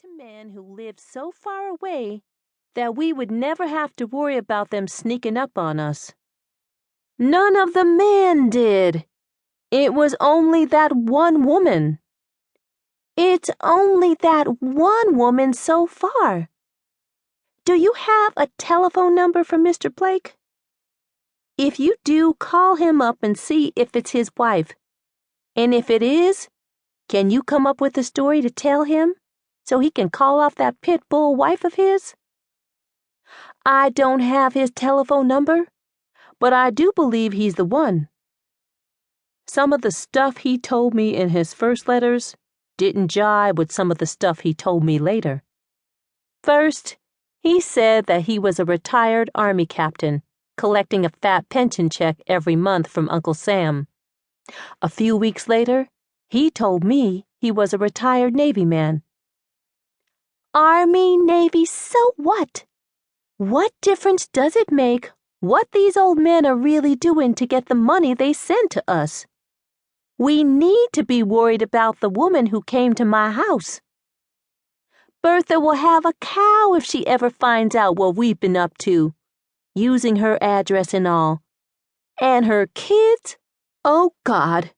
to men who lived so far away that we would never have to worry about them sneaking up on us. None of the men did. It was only that one woman. It's only that one woman so far. Do you have a telephone number for Mr. Blake? If you do, call him up and see if it's his wife. And if it is, can you come up with a story to tell him so he can call off that pit bull wife of his? I don't have his telephone number, but I do believe he's the one. Some of the stuff he told me in his first letters didn't jibe with some of the stuff he told me later. First, he said that he was a retired Army captain collecting a fat pension check every month from Uncle Sam. A few weeks later, he told me he was a retired Navy man. Army, Navy, so what? What difference does it make what these old men are really doing to get the money they send to us? We need to be worried about the woman who came to my house. Bertha will have a cow if she ever finds out what we've been up to, using her address and all. And her kids? Oh, God.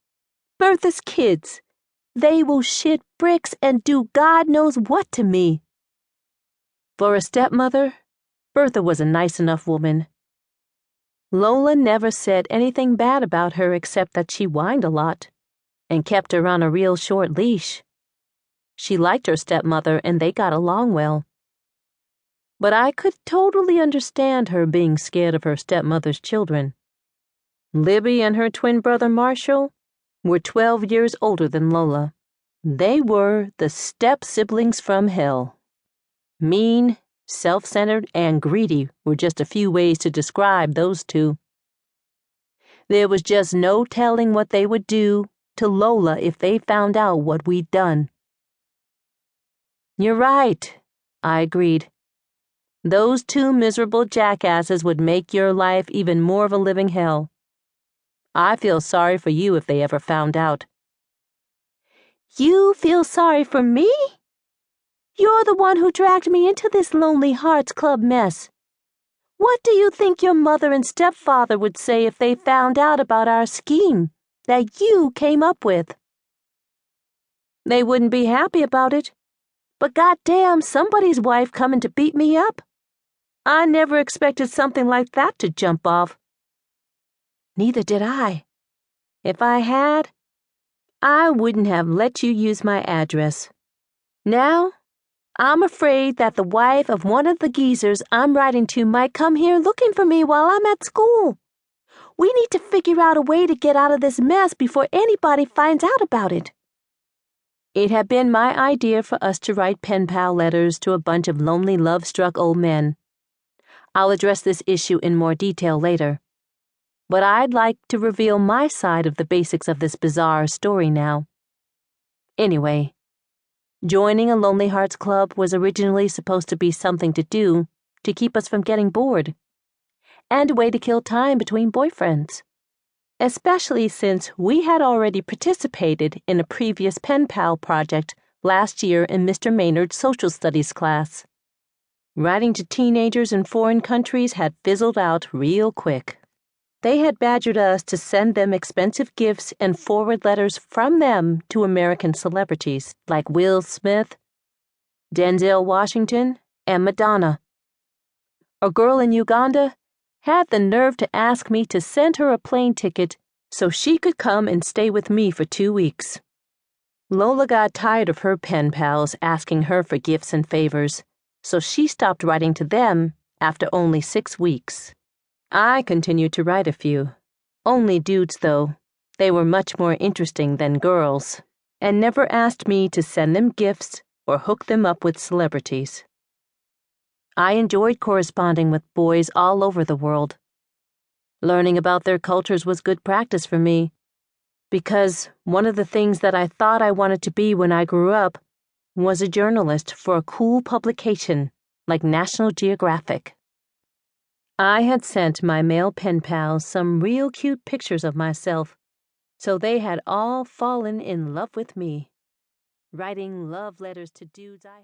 Bertha's kids. They will shit bricks and do God knows what to me. For a stepmother, Bertha was a nice enough woman. Lola never said anything bad about her except that she whined a lot and kept her on a real short leash. She liked her stepmother and they got along well. But I could totally understand her being scared of her stepmother's children. Libby and her twin brother Marshall were 12 years older than Lola. They were the step-siblings from hell. Mean, self-centered, and greedy were just a few ways to describe those two. There was just no telling what they would do to Lola if they found out what we'd done. You're right, I agreed. Those two miserable jackasses would make your life even more of a living hell. I feel sorry for you if they ever found out. You feel sorry for me? You're the one who dragged me into this Lonely Hearts Club mess. What do you think your mother and stepfather would say if they found out about our scheme that you came up with? They wouldn't be happy about it. But goddamn, somebody's wife coming to beat me up. I never expected something like that to jump off. Neither did I. If I had, I wouldn't have let you use my address. Now, I'm afraid that the wife of one of the geezers I'm writing to might come here looking for me while I'm at school. We need to figure out a way to get out of this mess before anybody finds out about it. It had been my idea for us to write pen pal letters to a bunch of lonely, love-struck old men. I'll address this issue in more detail later. But I'd like to reveal my side of the basics of this bizarre story now. Anyway, joining a Lonely Hearts Club was originally supposed to be something to do to keep us from getting bored, and a way to kill time between boyfriends. Especially since we had already participated in a previous pen pal project last year in Mr. Maynard's social studies class. Writing to teenagers in foreign countries had fizzled out real quick. They had badgered us to send them expensive gifts and forward letters from them to American celebrities like Will Smith, Denzel Washington, and Madonna. A girl in Uganda had the nerve to ask me to send her a plane ticket so she could come and stay with me for 2 weeks. Lola got tired of her pen pals asking her for gifts and favors, so she stopped writing to them after only 6 weeks. I continued to write a few. Only dudes, though. They were much more interesting than girls, and never asked me to send them gifts or hook them up with celebrities. I enjoyed corresponding with boys all over the world. Learning about their cultures was good practice for me, because one of the things that I thought I wanted to be when I grew up was a journalist for a cool publication like National Geographic. I had sent my male pen pals some real cute pictures of myself, so they had all fallen in love with me, writing love letters to dudes I had